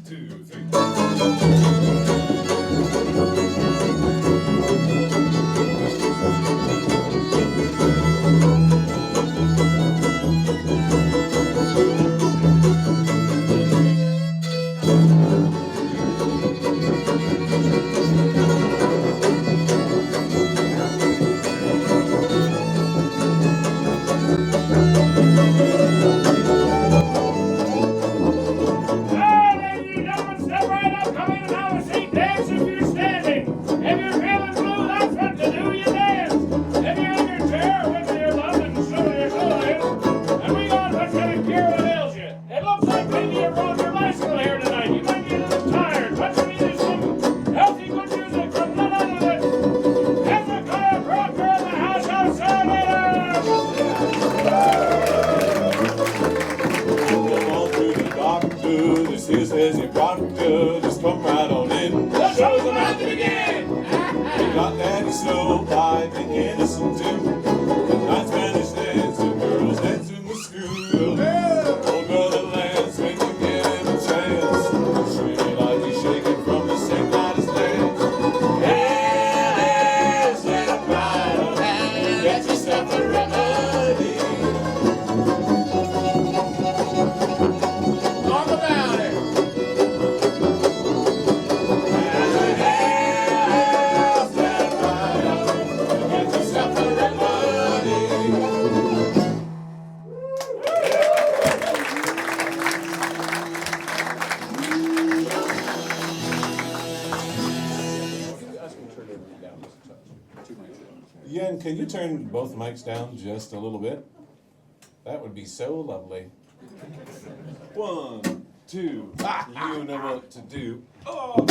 2, 3. Here's Hezekiah Procter, just come right on in. The show's about to begin. We got Daddy Snow piping innocent too. Night Spanish dance, the girls dancing with school. Old brother Lance, when you give him a chance, shake like he's shaking from the same night as dance. Hey, let a ride on hand, get yourself a remedy. Talk about it. Yen, can you turn both mics down just a little bit? That would be so lovely. 1, 2, you know what to do. Oh.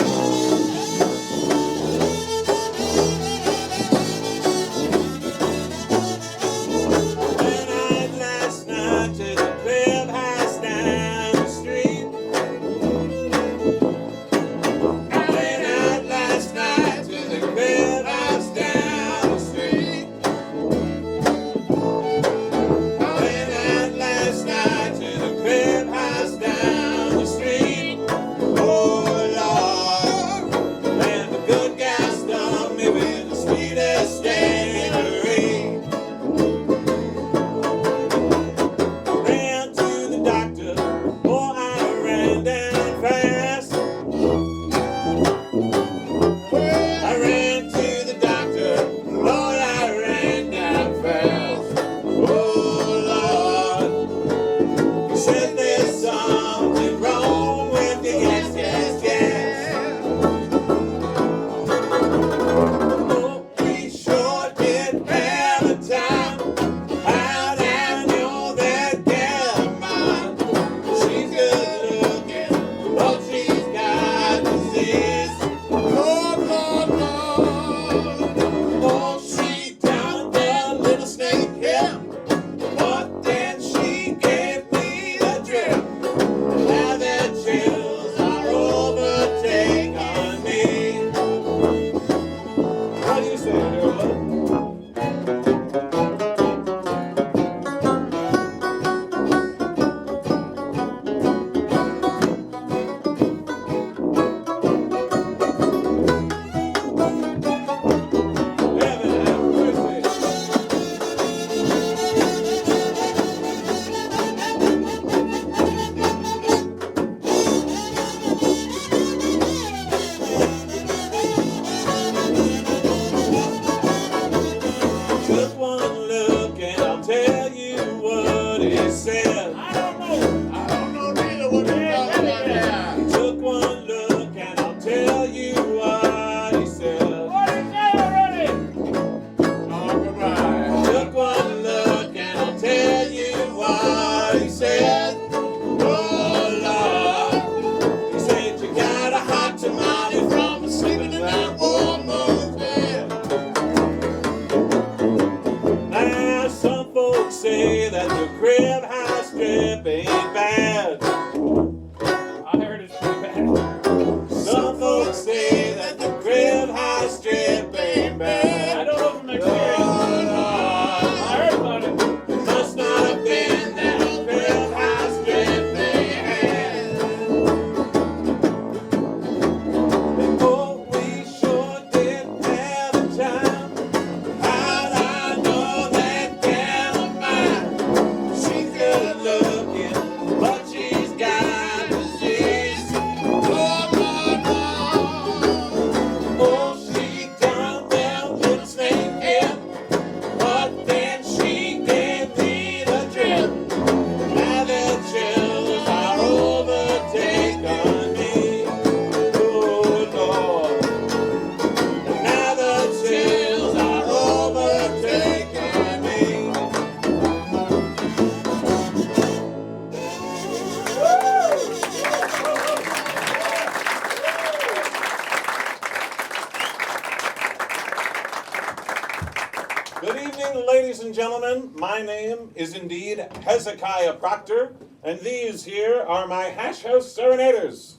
evening, ladies and gentlemen. My name is indeed Hezekiah Procter, and these here are my Hash House Serenaders.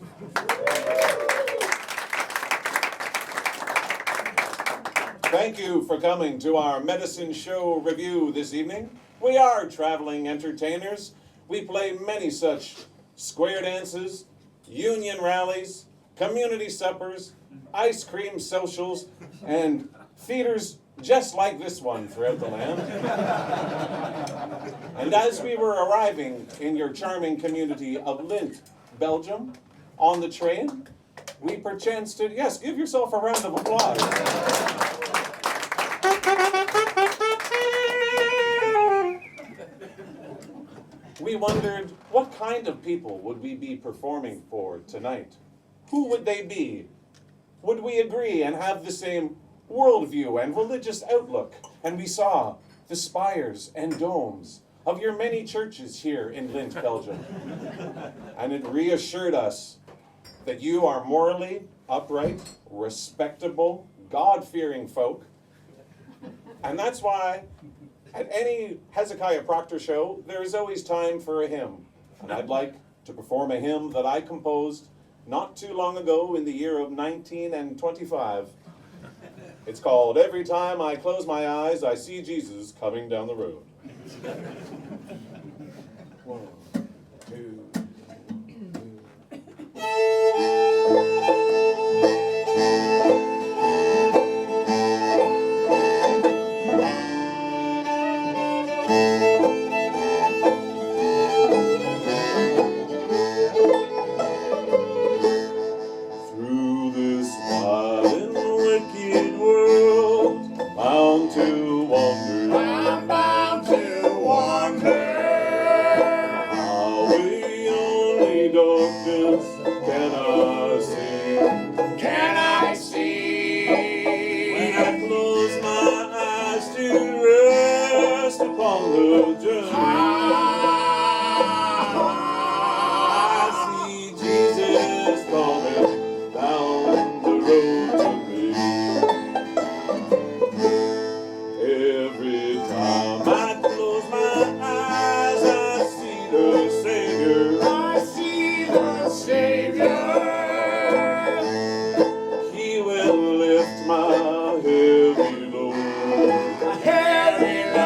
Thank you for coming to our medicine show review this evening. We are traveling entertainers. We play many such square dances, union rallies, community suppers, ice cream socials, and theaters just like this one throughout the land. And as we were arriving in your charming community of Lint, Belgium, on the train, we perchance to, yes, give yourself a round of applause. We wondered, what kind of people would we be performing for tonight? Who would they be? Would we agree and have the same worldview and religious outlook? And we saw the spires and domes of your many churches here in Lint, Belgium. And it reassured us that you are morally upright, respectable, God-fearing folk. And that's why at any Hezekiah Procter show, there is always time for a hymn. And I'd like to perform a hymn that I composed not too long ago in the year of 1925. It's called Every Time I Close My Eyes, I See Jesus Coming Down the Road. 1, 2. Through this wild and wicked world, bound to wander, I'm bound to wander. Highway only darkness can I see. Can I see? When I close my eyes to rest upon the journey, I see Jesus coming down the road to me. Every time I close my eyes, I see the Savior. I see the Savior. He will lift my heavy load. A heavy load.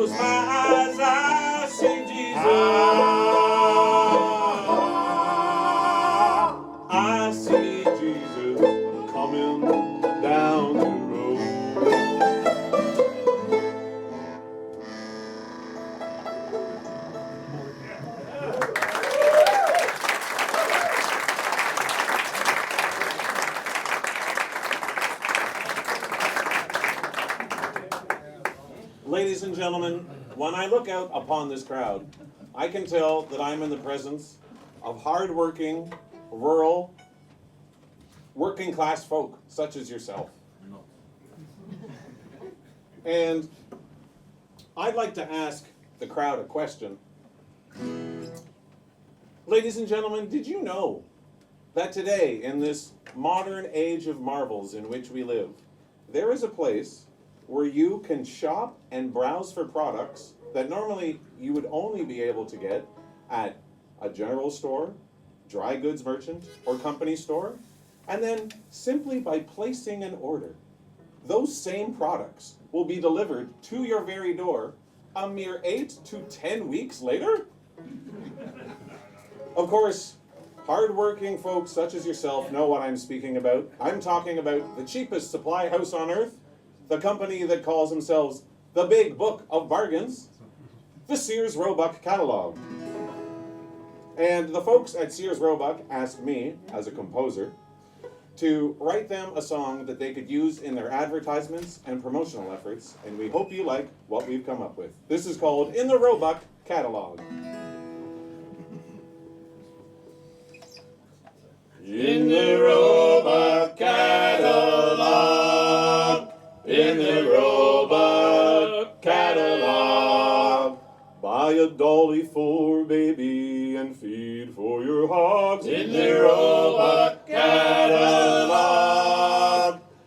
close my eyes, I see Jesus. I see Jesus coming down the road. Ladies and gentlemen, when I look out upon this crowd, I can tell that I'm in the presence of hard-working, rural, working-class folk, such as yourself. And I'd like to ask the crowd a question. Ladies and gentlemen, did you know that today, in this modern age of marvels in which we live, there is a place where you can shop and browse for products that normally you would only be able to get at a general store, dry goods merchant, or company store, and then simply by placing an order, those same products will be delivered to your very door a mere 8 to 10 weeks later? Of course, hard-working folks such as yourself know what I'm speaking about. I'm talking about the cheapest supply house on earth, the company that calls themselves the Big Book of Bargains, the Sears Roebuck Catalog. And the folks at Sears Roebuck asked me, as a composer, to write them a song that they could use in their advertisements and promotional efforts, and we hope you like what we've come up with. This is called In the Roebuck Catalog. In the Roebuck Catalog, in the Roebuck Catalog, buy a dolly for baby and feed for your hogs. In the Roebuck Catalog,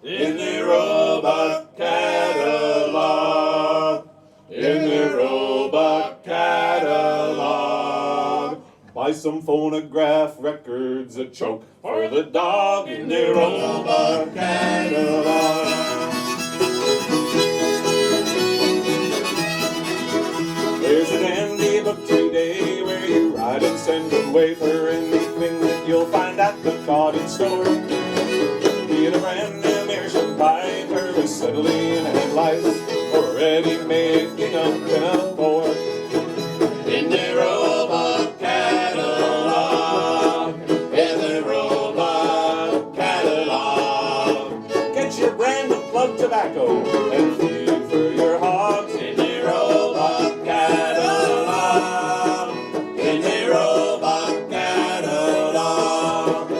in the Roebuck Catalog, in the Roebuck Catalog, buy some phonograph records, a choke for the dog. In the Roebuck Catalog. There's a dandy book today where you write and send away for anything that you'll find at the cottage store. Be it a brand new airship pipe or acetylene headlights or ready-made gingham pinafore. In the Roebuck Catalog, in the Roebuck Catalog, get your brand of plug tobacco and feed for your hogs. In the Roebuck Catalog, in the Roebuck Catalog,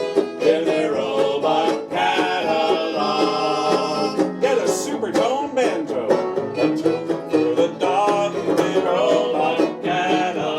in the Roebuck Catalog, get a supertone banjo, a tune for the dog. In the Roebuck Catalog.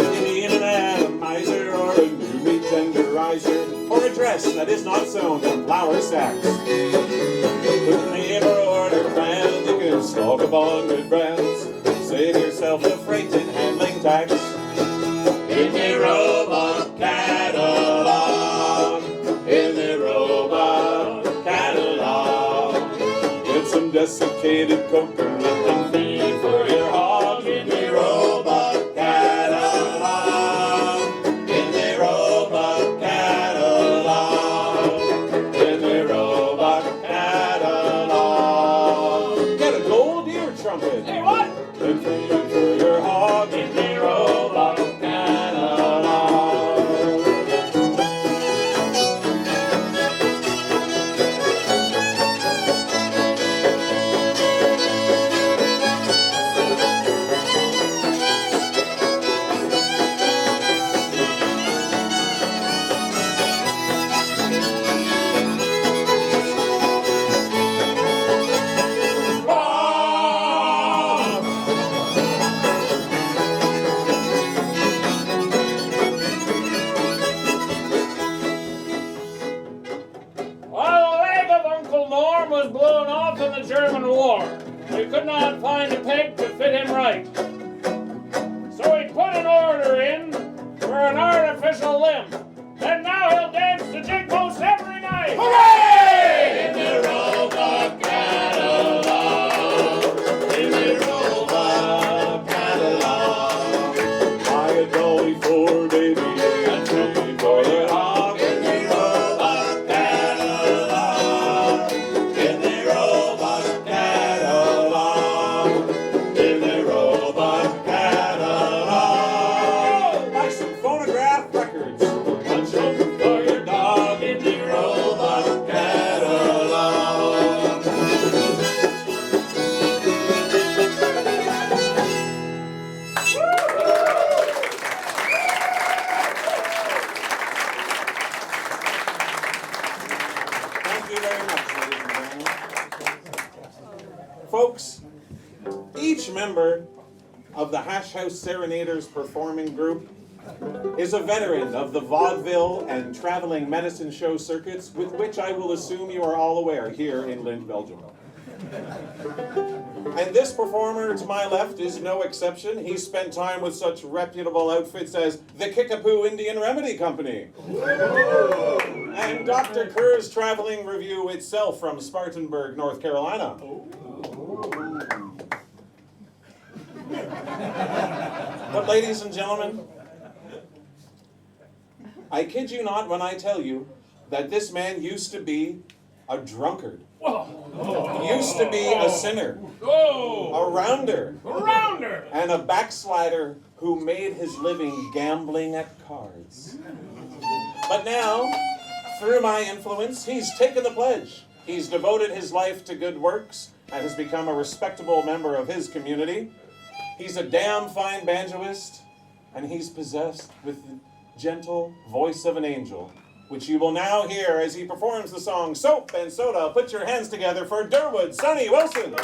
If you need an atomizer or a new meat tenderizer or a dress that is not sewn from flour sacks, with a name or order brand, you can stalk upon good brands. Save yourself the freight and handling tax. In the Roebuck Catalog, in the Roebuck Catalog, get some desiccated coconut and feed for your hog. In the Roebuck Catalog, in the Roebuck Catalog, in the Roebuck Catalog, get a gold ear trumpet. Hey, what? And feed for your hog. In the Roebuck Catalog. While the leg of Uncle Norm was blown off in the German War, we could not find a peg to fit him right. So he put an order in for an artificial limb, and now he'll dance the jig most every night. Hooray! Thank you very much, ladies and gentlemen. Folks, each member of the Hash House Serenaders performing group is a veteran of the vaudeville and traveling medicine show circuits, with which I will assume you are all aware here in Lint, Belgium. And this performer to my left is no exception. He spent time with such reputable outfits as the Kickapoo Indian Remedy Company and Dr. Kerr's Traveling Review itself from Spartanburg, North Carolina. But ladies and gentlemen, I kid you not when I tell you that this man used to be a drunkard. Used to be a sinner, a rounder, and a backslider who made his living gambling at cards. But now, through my influence, he's taken the pledge. He's devoted his life to good works and has become a respectable member of his community. He's a damn fine banjoist, and he's possessed with the gentle voice of an angel, which you will now hear as he performs the song Soap and Soda. Put your hands together for Durwood Sonny Wilson.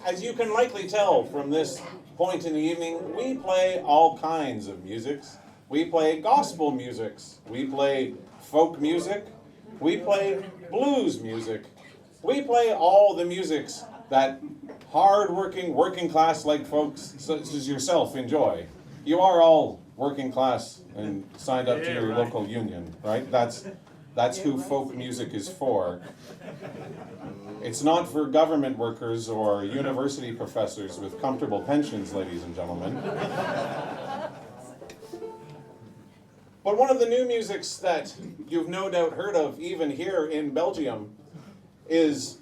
as you can likely tell from this point in the evening, we play all kinds of musics. We play gospel musics. We play folk music. We play blues music. We play all the musics that hard-working, working-class-like folks such as yourself enjoy. You are all working class and signed up to your local union, right? That's who folk music is for. It's not for government workers or university professors with comfortable pensions, ladies and gentlemen. But one of the new musics that you've no doubt heard of, even here in Belgium, is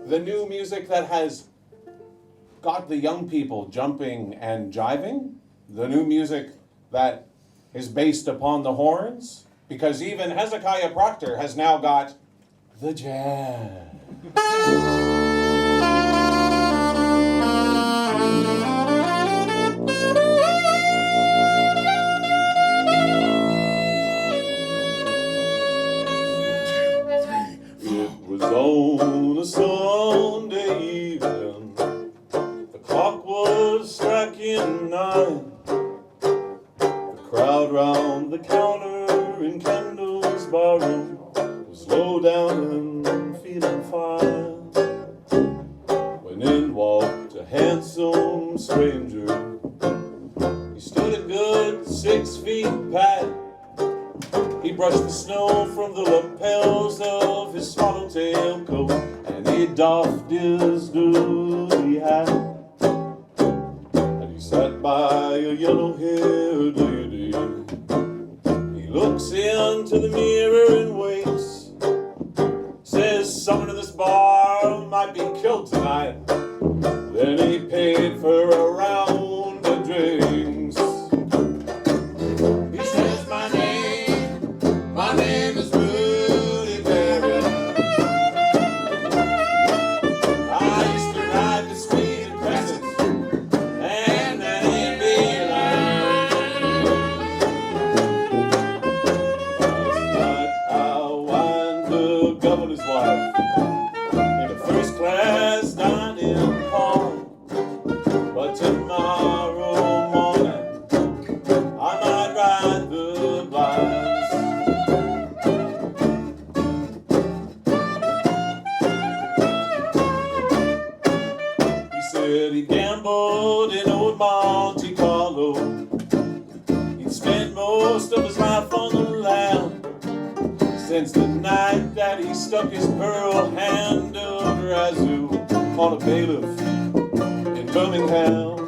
the new music that has got the young people jumping and jiving. The new music that is based upon the horns, because even Hezekiah Procter has now got the jazz. It was on a Sunday evening, the clock was striking 9. Crowd round the counter in Kendall's barroom was low down and feeling fine, when in walked a handsome stranger. He stood a good 6 feet pat. He brushed the snow from the lapels of his swallowtail coat, and he doffed his duty hat. And he sat by a yellow-haired lady. He looks into the mirror and waits. Says someone in this bar might be killed tonight. Then he paid for a round of drinks. He says, my name is Rudy Berry. I used to ride the Swede Crescent, and that ain't me lying. Last night I wined the governor's wife in a first-class dining car. But tomorrow morning I might ride the blinds. He said he gambled in old Monte Carlo. He'd spent most of his life on the land, since the night that he stuck his pearl hand of razoo on a bailiff in Birmingham.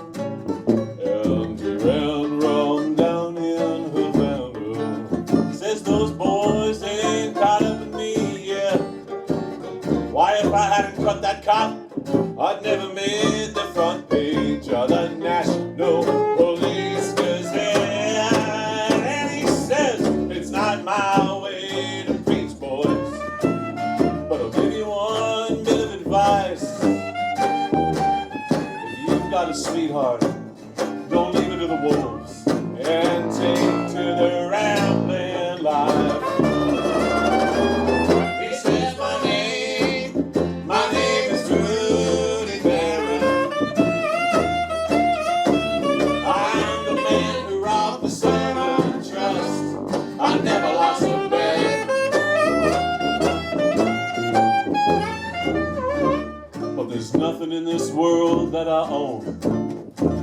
And he ran wrong down in Havana. Says those boys, they ain't caught up in me yet. Why, if I hadn't cut that cop, I'd never made the front page of the National Police Gazette. And he says, it's not my way to preach, boys, but I'll give you one bit of advice. If you've got a sweetheart, don't leave her to the wolves, and take to the rambling life. He says, my name is Rudy Berry. I'm the man who robbed the Southern Trust. I never lost a bet. But there's nothing in this world that I own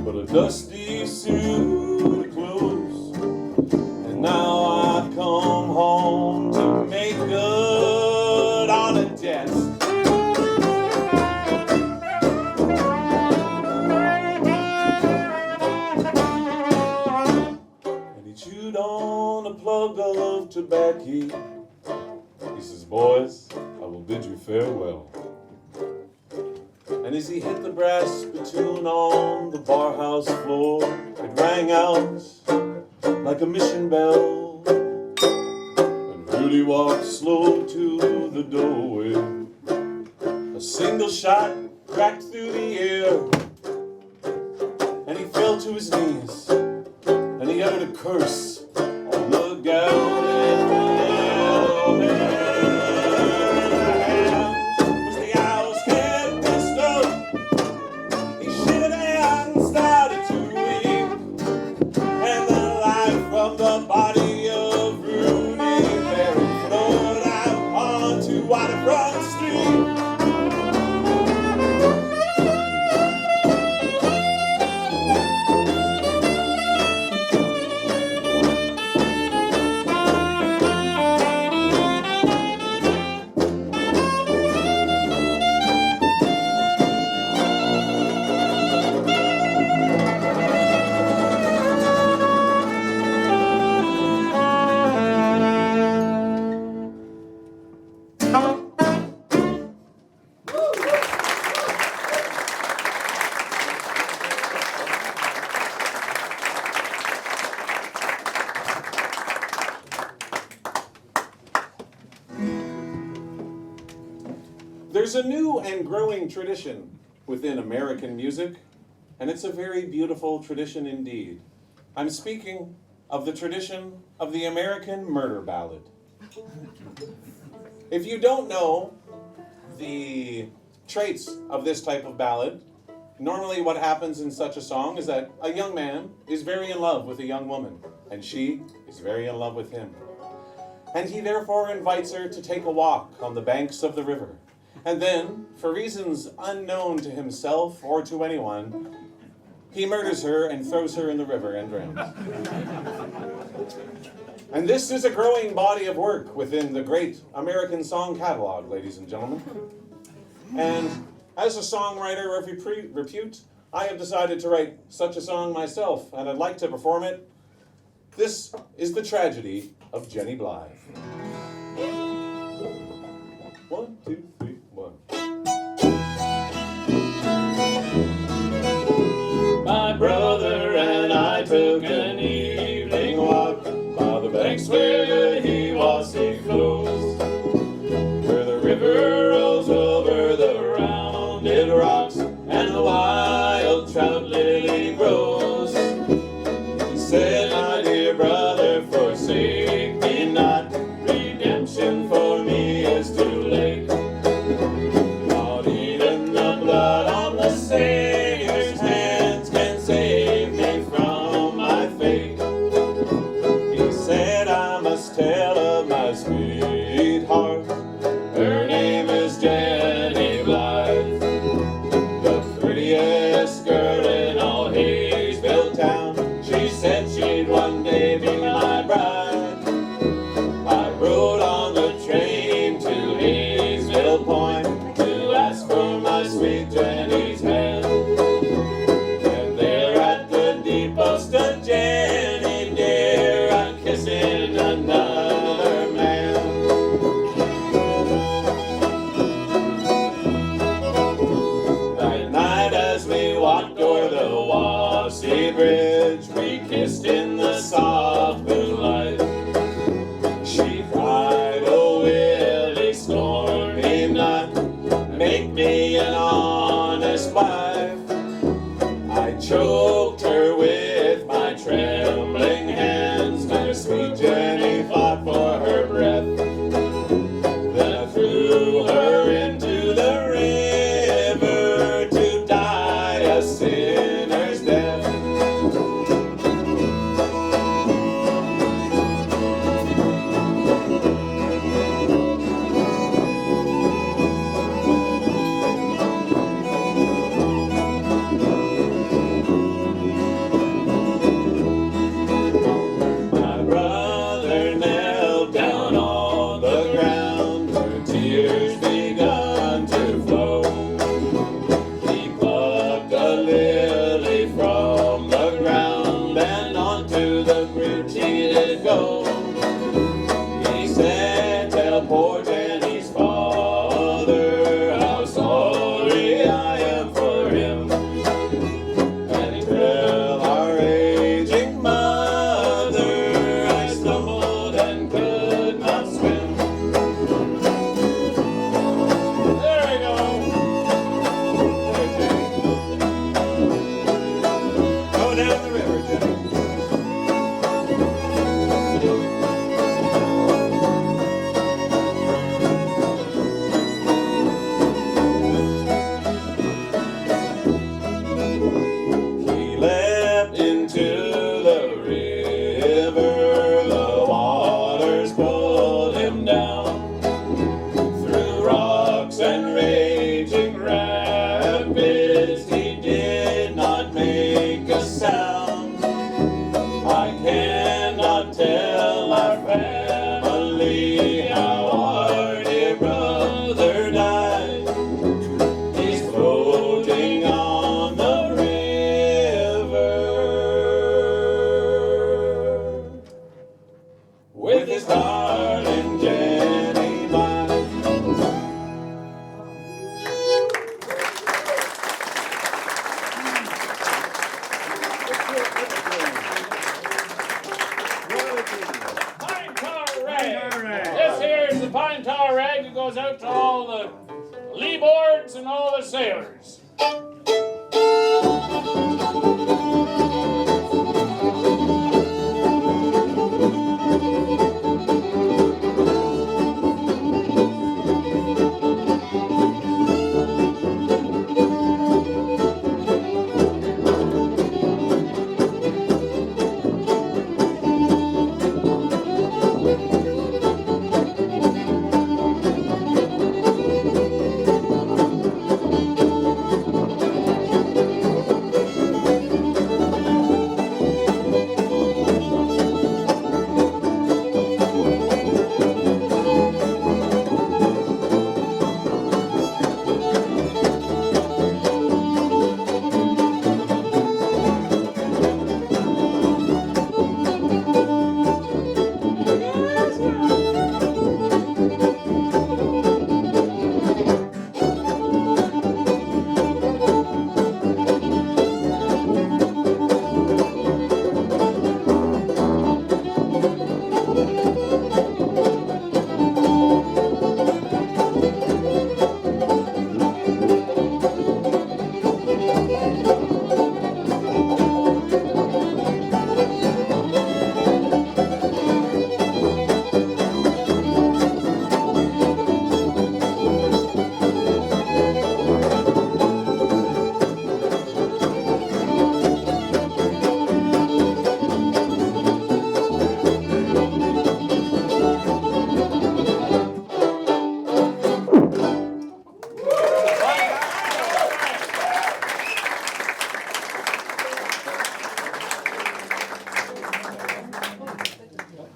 but a dusty suit of clothes. And now I've come home to make good on a debt. And he chewed on a plug of tobacco. He says, boys, I will bid you farewell. And as he hit the brass spittoon on the barhouse floor, it rang out like a mission bell. And Rudy walked slow to the doorway. A single shot cracked through the air, and he fell to his knees, and he uttered a curse on the gal. Was the owl's head pistol There's a new and growing tradition within American music, and it's a very beautiful tradition indeed. I'm speaking of the tradition of the American murder ballad. If you don't know the traits of this type of ballad, normally what happens in such a song is that a young man is very in love with a young woman, and she is very in love with him. And he therefore invites her to take a walk on the banks of the river. And then, for reasons unknown to himself or to anyone, he murders her and throws her in the river and drowns. And this is a growing body of work within the great American song catalog, ladies and gentlemen. And as a songwriter of repute, I have decided to write such a song myself, and I'd like to perform it. This is the tragedy of Jenny Blythe. 1, 2, 3, 1. My brother and I took an evening walk by the banks where he was close, where the river rolls over the rounded rocks and the wild trout lily grows. He said, my dear brother, forsake me not, redemption for me is too late. Not even the blood on the Savior's hands can save me from my fate. He said, I must tell of my sweetheart, her name is Jenny Blythe, the prettiest girl in all Hayesville town. She said she'd one day be my bride. I rode on the train to Hayesville Point to ask for my sweet Jenny's hand. And there at the depot stood Jenny dear, I'm kissing another man. That night as we walked o'er the Wassee Bridge, we kissed in the soft moonlight. She cried, oh Willie, scorn me not, make me an honest wife. I choked her with my trembling hands, my sweet Jenny fought for her breath. Then I threw her into the river to die a sinner's death. My brother knelt down on the ground, her tears begun to flow. He plucked a lily from the ground and onto the bridge he did go. He said, tell poor Jenny's father how sorry I am for him, and tell our aging mother I stumbled and could not swim. There we go. There, Jenny. Go down the river, Jenny. He leapt into the river, the waters pulled him down, through rocks and raging rapids, he did not make a sound. I cannot tell our family how our dear brother died. He's floating on the river with his darling Jenny Blythe. Pine tar rag. This here is the pine tar rag that goes out to all the Lebo all the sailors.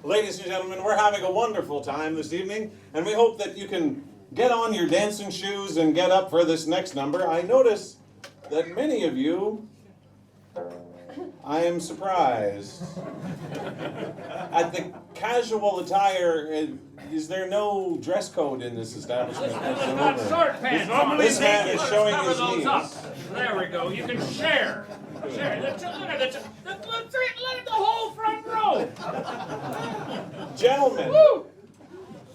Ladies and gentlemen, we're having a wonderful time this evening, and we hope that you can get on your dancing shoes and get up for this next number. I notice that many of you, I am surprised at the casual attire. Is there no dress code in this establishment? It's got short pants. This man is showing Cover his those knees. up. There we go. You can share. Share. Look at the whole front row. Gentlemen, Woo!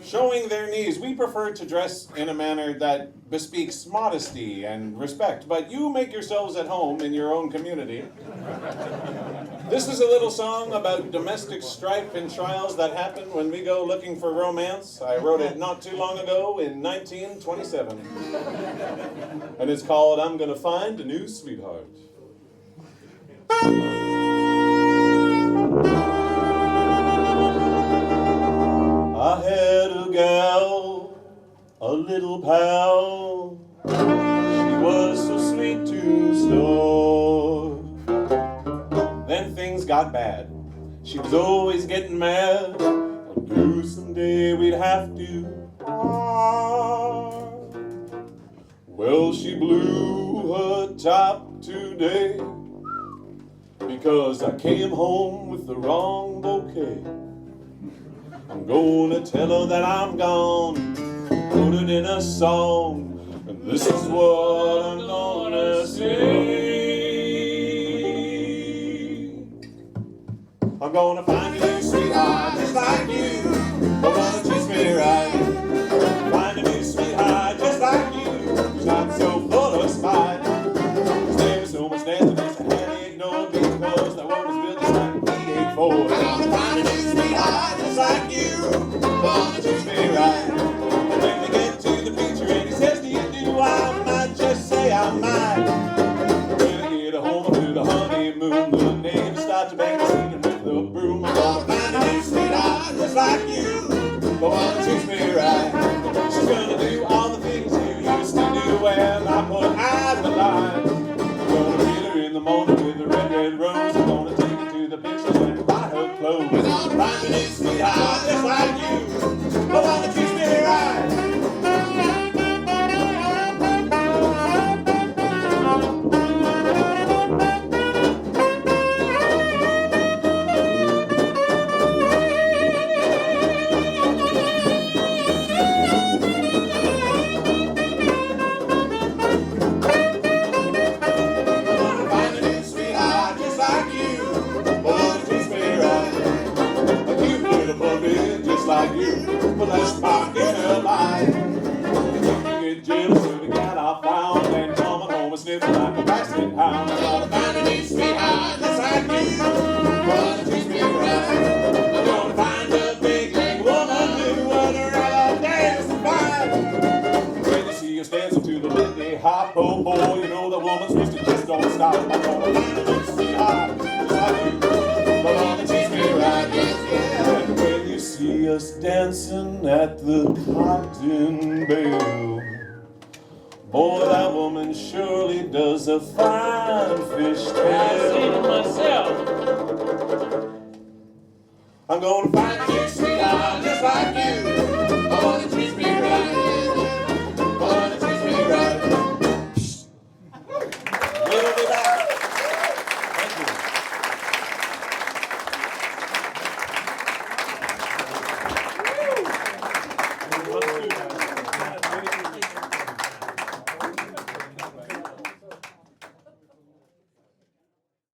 showing their knees. We prefer to dress in a manner that bespeaks modesty and respect, but you make yourselves at home in your own community. This is a little song about domestic strife and trials that happen when we go looking for romance. I wrote it not too long ago in 1927. And it's called I'm Gonna Find a New Sweetheart. I had a gal, a little pal. She was so sweet to store. Then things got bad. She was always getting mad. I knew someday we'd have to part. Well, she blew her top today because I came home with the wrong bouquet. I'm gonna tell her that I'm gone, put it in a song, and this is what I'm gonna say. I'm gonna find a new sweetheart just like you, but wanna treat me right. Find a new sweetheart just like you, who's not so full of spite. Cause there was so much nastiness, I had to ignore because that woman's built just like a V8 Ford. I'm gonna find a new sweetheart just like you, wanna treat me right. And when we get to the preacher and he says, do you do? I might just say I might. When I get home to the honeymoon, the neighbors start to bang the scene with the broom. I'm gonna find a new sweetheart just like you, but wanna treat me right. She's gonna do all the things you used to do when I put out the line. I'm gonna meet her in the morning with a red, red rose. I'm gonna take her to the pictures and buy her clothes. I'm gonna find a new sweetheart just like you, but wanna treat me right. Find a new stop. I'm gonna find a new sweetheart just like you. Come on and teach me right. And when you see us dancing at the Cotton Bale, boy, that woman surely does a fine fish I've seen tail. it myself. I'm gonna find a new sweetheart.